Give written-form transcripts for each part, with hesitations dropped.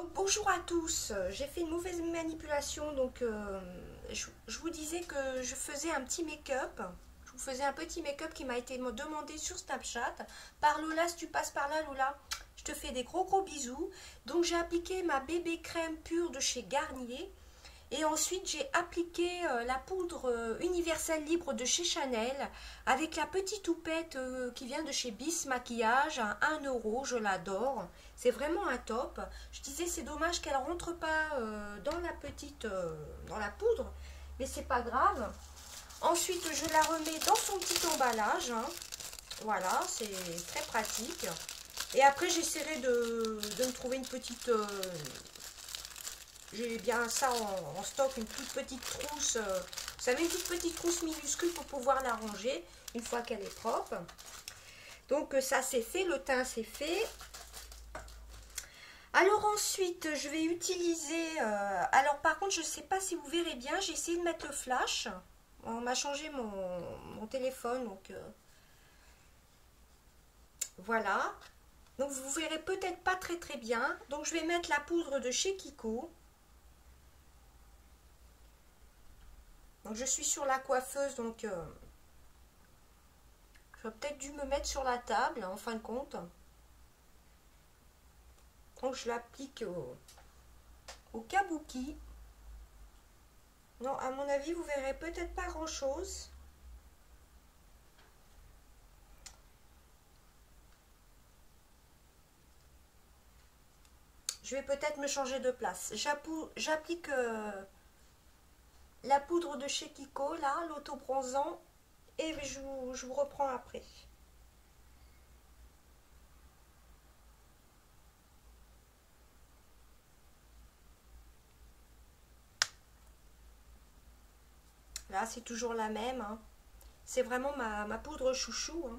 Donc bonjour à tous, j'ai fait une mauvaise manipulation, donc je vous disais que je faisais un petit make-up. Je vous faisais un petit make-up qui m'a été demandé sur Snapchat par Lola. Si tu passes par là, Lola, je te fais des gros bisous. Donc j'ai appliqué ma bébé crème pure de chez Garnier. Et ensuite, j'ai appliqué la poudre universelle libre de chez Chanel avec la petite houppette qui vient de chez Bis Maquillage à 1 euro. Je l'adore. C'est vraiment un top. Je disais, c'est dommage qu'elle ne rentre pas dans la petite, dans la poudre. Mais c'est pas grave. Ensuite, je la remets dans son petit emballage. Hein. Voilà, c'est très pratique. Et après, j'essaierai de me trouver une petite... j'ai bien ça en stock, une toute petite trousse. Vous savez, une toute petite trousse minuscule pour pouvoir la ranger une fois qu'elle est propre. Donc ça c'est fait, le teint c'est fait. Alors ensuite, je vais utiliser... alors par contre, je ne sais pas si vous verrez bien, j'ai essayé de mettre le flash. On m'a changé mon téléphone, donc... voilà. Donc vous verrez peut-être pas très bien. Donc je vais mettre la poudre de chez Kiko. Donc je suis sur la coiffeuse, donc j'aurais peut-être dû me mettre sur la table en fin de compte. Donc je l'applique au kabuki. Non, à mon avis, vous verrez peut-être pas grand-chose. Je vais peut-être me changer de place. J'applique la poudre de chez Kiko, là, l'auto-bronzant, et je vous reprends après. Là, c'est toujours la même. Hein. C'est vraiment ma poudre chouchou. Hein.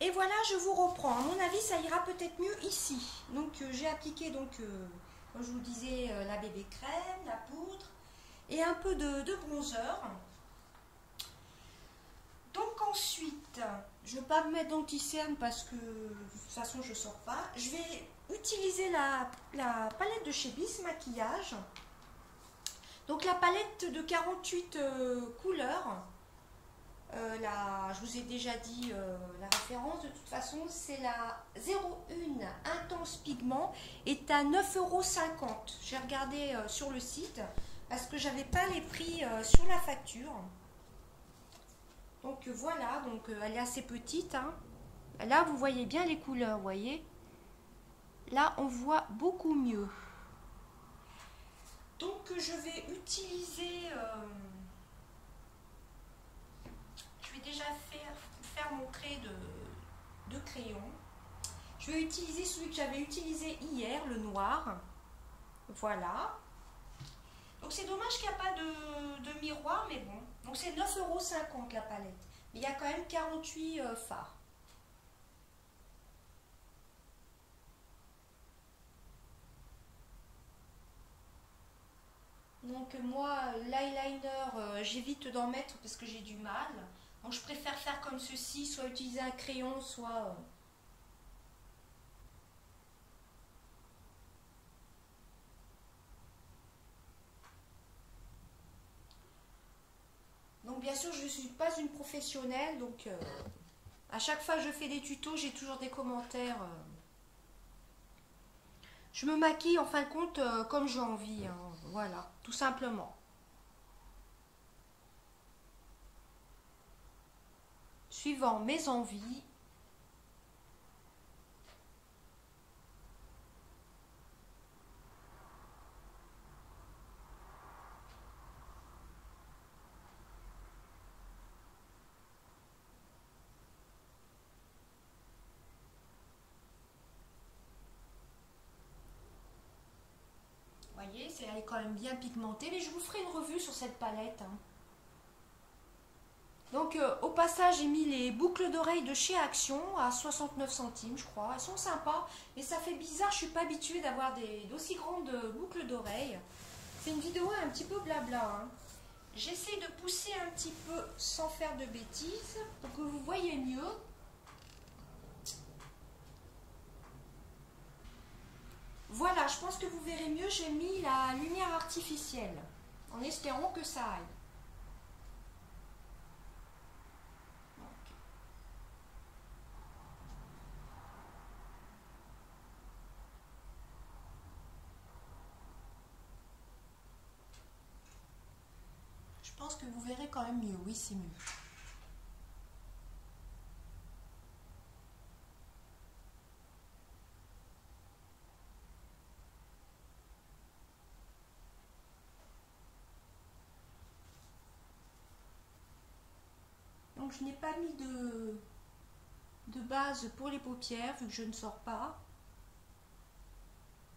Et voilà, je vous reprends. À mon avis, ça ira peut-être mieux ici. Donc, j'ai appliqué, donc, comme je vous disais, la bébé crème, la poudre et un peu de bronzer. Donc, ensuite, je ne vais pas me mettre d'anti-cerne parce que, de toute façon, je ne sors pas. Je vais utiliser la palette de chez Bis Maquillage. Donc, la palette de 48 couleurs. Je vous ai déjà dit la référence, de toute façon c'est la 01 Intense Pigment, est à 9,50 €. J'ai regardé sur le site parce que j'avais pas les prix sur la facture. Donc voilà, donc elle est assez petite. Hein. Là vous voyez bien les couleurs, vous voyez. Là on voit beaucoup mieux. Donc je vais utiliser... je vais déjà faire mon trait de crayon. Je vais utiliser celui que j'avais utilisé hier, le noir. Voilà. Donc c'est dommage qu'il n'y a pas de miroir, mais bon. Donc c'est 9,50 € la palette. Mais il y a quand même 48 fards. Donc moi, l'eyeliner, j'évite d'en mettre parce que j'ai du mal. Donc je préfère faire comme ceci, soit utiliser un crayon, soit... Donc bien sûr, je ne suis pas une professionnelle, donc à chaque fois que je fais des tutos, j'ai toujours des commentaires. Je me maquille en fin de compte comme j'ai envie, hein, voilà, tout simplement. Suivant mes envies. Vous voyez, elle est quand même bien pigmentée, mais je vous ferai une revue sur cette palette. Hein. Donc au passage, j'ai mis les boucles d'oreilles de chez Action à 69 centimes, je crois. Elles sont sympas, mais ça fait bizarre, je ne suis pas habituée d'avoir d'aussi grandes boucles d'oreilles. C'est une vidéo un petit peu blabla. Hein. J'essaie de pousser un petit peu sans faire de bêtises pour que vous voyez mieux. Voilà, je pense que vous verrez mieux. J'ai mis la lumière artificielle en espérant que ça aille. Je pense que vous verrez quand même mieux. Oui, c'est mieux. Donc je n'ai pas mis de base pour les paupières vu que je ne sors pas.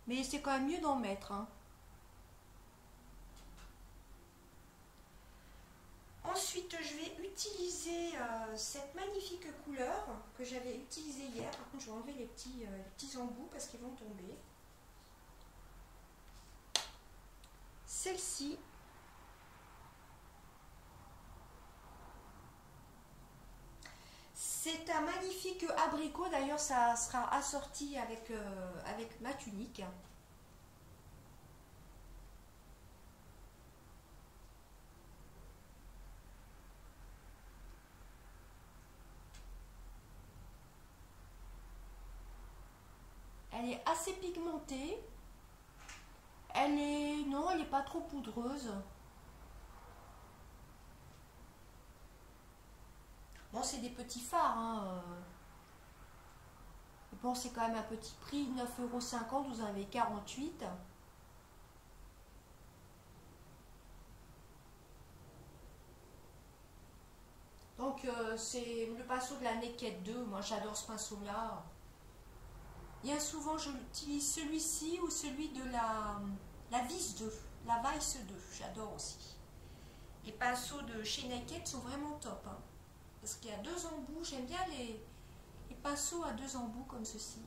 Mais c'est quand même mieux d'en mettre, hein. Ensuite, je vais utiliser cette magnifique couleur que j'avais utilisée hier. Par contre, je vais enlever les petits embouts parce qu'ils vont tomber. Celle-ci. C'est un magnifique abricot. D'ailleurs, ça sera assorti avec ma tunique. Elle est assez pigmentée. Non, elle n'est pas trop poudreuse. Bon, c'est des petits fards, hein. Bon, c'est quand même un petit prix, 9,50 €, vous en avez 48. Donc, c'est le pinceau de la Naked 2. Moi, j'adore ce pinceau-là. Bien souvent, je utilise celui-ci ou celui de la Vice 2, la Vice 2. J'adore aussi. Les pinceaux de chez Naked sont vraiment top, hein, parce qu'il y a deux embouts. J'aime bien les pinceaux à deux embouts comme ceci.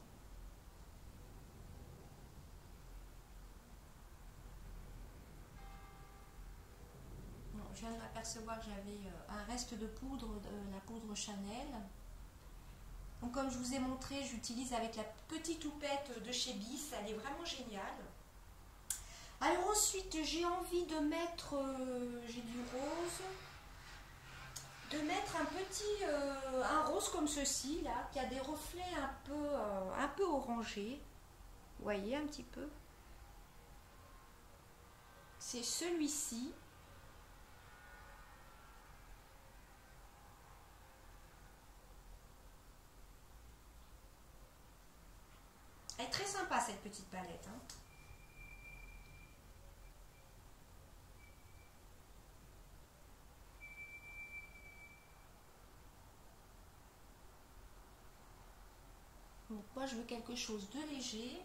Bon, je viens de m'apercevoir que j'avais un reste de poudre, de la poudre Chanel. Donc comme je vous ai montré, j'utilise avec la petite houppette de chez Bis. Elle est vraiment géniale. Alors ensuite, j'ai envie de mettre, j'ai du rose, de mettre un rose comme ceci là, qui a des reflets un peu orangés. Vous voyez un petit peu. C'est celui-ci. Elle est très sympa cette petite palette, hein. Donc moi je veux quelque chose de léger.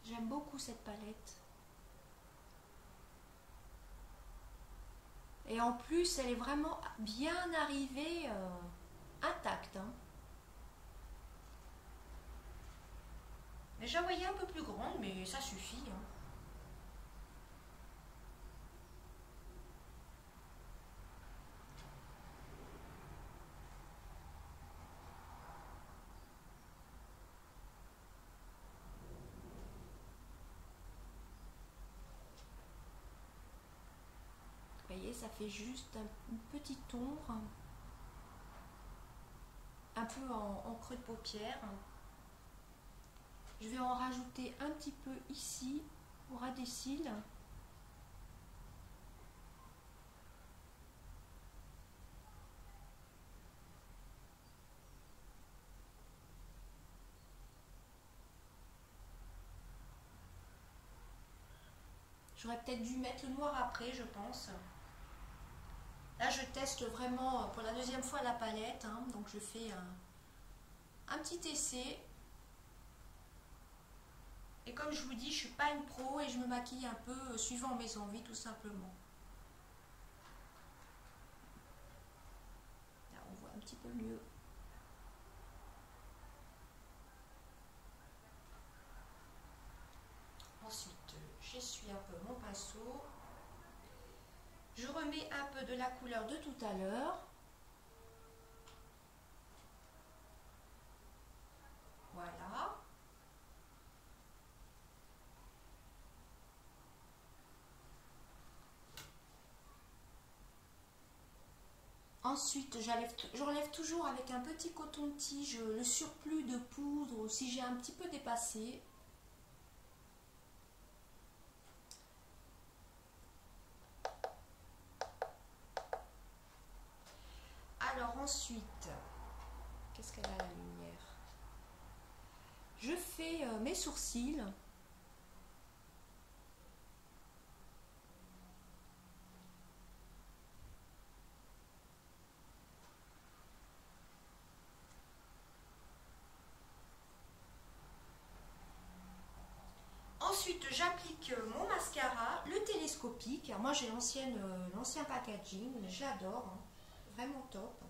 J'aime beaucoup cette palette. Et en plus elle est vraiment bien arrivée, intacte, hein. J'en voyais un peu plus grande, mais ça suffit, hein. Vous voyez, ça fait juste une petite ombre, un peu en creux de paupière. Je vais en rajouter un petit peu ici, au ras des cils. J'aurais peut-être dû mettre le noir après, je pense. Là, je teste vraiment pour la deuxième fois la palette, hein, donc je fais un petit essai. Et comme je vous dis, je ne suis pas une pro et je me maquille un peu suivant mes envies, tout simplement. Là, on voit un petit peu mieux. Ensuite, j'essuie pinceau. Je remets un peu de la couleur de tout à l'heure. Voilà. Ensuite, j'enlève toujours avec un petit coton-tige le surplus de poudre si j'ai un petit peu dépassé. Alors ensuite, qu'est-ce qu'elle a la lumière? Je fais mes sourcils. Ensuite, j'applique mon mascara, le télescopique. Alors moi, j'ai l'ancien packaging, mais je l'adore, hein. Vraiment top.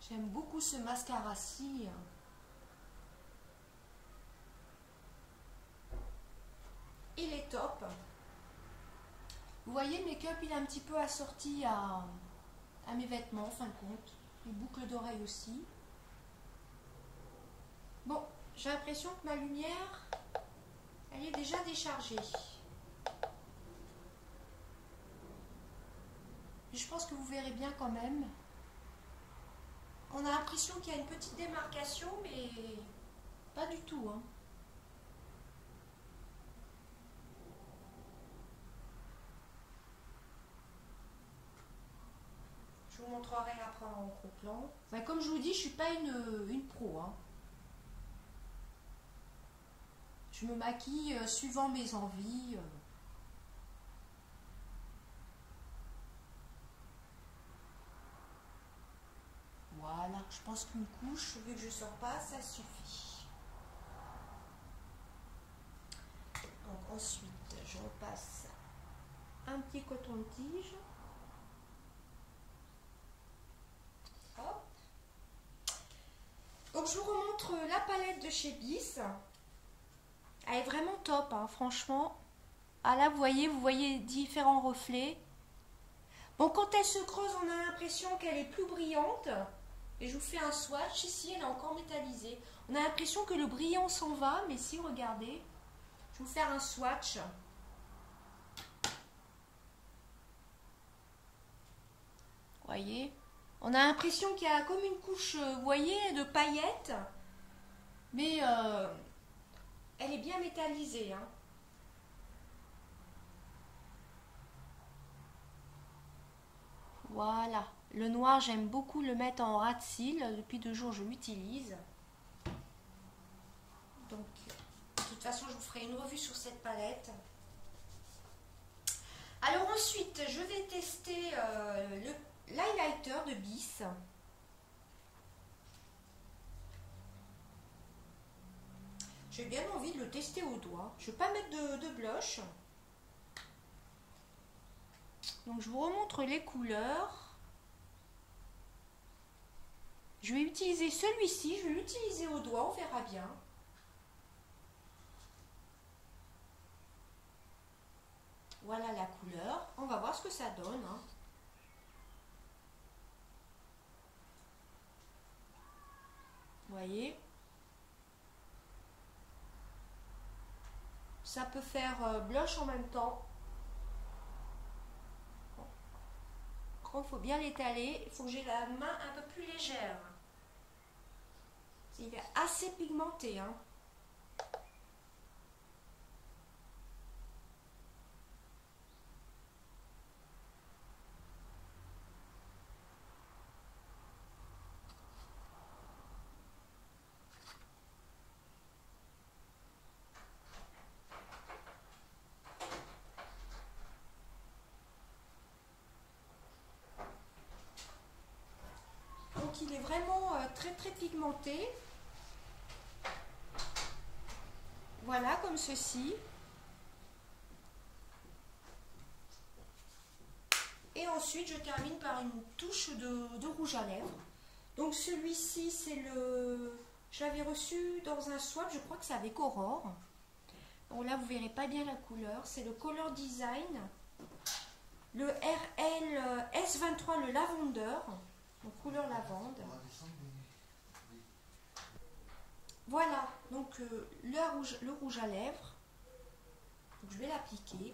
J'aime beaucoup ce mascara-ci. Il est top. Vous voyez, le make-up, il est un petit peu assorti à mes vêtements, en fin de compte. Les boucles d'oreilles aussi. Bon, j'ai l'impression que ma lumière, elle est déjà déchargée. Je pense que vous verrez bien quand même. On a l'impression qu'il y a une petite démarcation, mais pas du tout, hein. Je vous montrerai après en gros plan. Enfin, comme je vous dis, je suis pas une pro, hein. Je me maquille suivant mes envies. Voilà, je pense qu'une couche, vu que je sors pas, ça suffit. Donc ensuite, je repasse un petit coton-tige. Hop. Donc je vous remontre la palette de chez Bis. Elle est vraiment top, hein, franchement. Ah là, vous voyez différents reflets. Bon, quand elle se creuse, on a l'impression qu'elle est plus brillante. Et je vous fais un swatch. Ici, elle est encore métallisée. On a l'impression que le brillant s'en va, mais si, regardez. Je vais vous faire un swatch. Vous voyez? On a l'impression qu'il y a comme une couche, vous voyez, de paillettes. Mais elle est bien métallisée, hein. Voilà. Le noir, j'aime beaucoup le mettre en ras de cils. Depuis 2 jours, je l'utilise. Donc, de toute façon, je vous ferai une revue sur cette palette. Alors ensuite, je vais tester l'highlighter de Bis. J'ai bien envie de le tester au doigt. Je ne vais pas mettre de blush. Donc, je vous remontre les couleurs. Je vais utiliser celui-ci. Je vais l'utiliser au doigt, on verra bien. Voilà la couleur. On va voir ce que ça donne, hein. Vous voyez? Ça peut faire blush en même temps. Il faut bien l'étaler. Il faut que j'ai la main un peu plus légère. Il est assez pigmenté, hein. Donc il est vraiment très très pigmenté. Voilà, comme ceci. Et ensuite, je termine par une touche de rouge à lèvres. Donc celui-ci, c'est le... Je l'avais reçu dans un swap, je crois que c'est avec Aurore. Bon, là, vous verrez pas bien la couleur. C'est le Color Design. Le RL S23, le lavendeur. Donc couleur lavande. Voilà, donc le rouge à lèvres. Donc, je vais l'appliquer.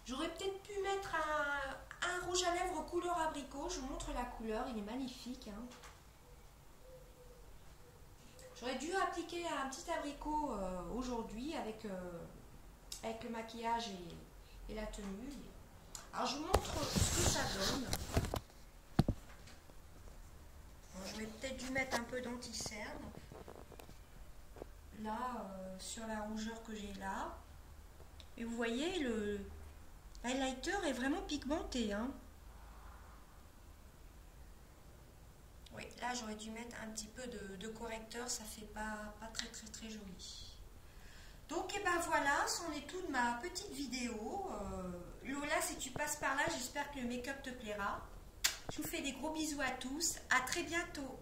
J'aurais peut-être pu mettre un rouge à lèvres couleur abricot. Je vous montre la couleur, il est magnifique. Hein. J'aurais dû appliquer un petit abricot aujourd'hui avec le maquillage et la tenue. Alors je vous montre ce que ça donne. J'aurais peut-être dû mettre un peu d'anti-cerne. Là, sur la rougeur que j'ai là. Et vous voyez, le highlighter est vraiment pigmenté. Hein. Oui, là j'aurais dû mettre un petit peu de correcteur, ça fait pas très très très joli. Donc et ben voilà, c'en est tout de ma petite vidéo. Lola, si tu passes par là, j'espère que le make-up te plaira. Je vous fais des gros bisous à tous, à très bientôt.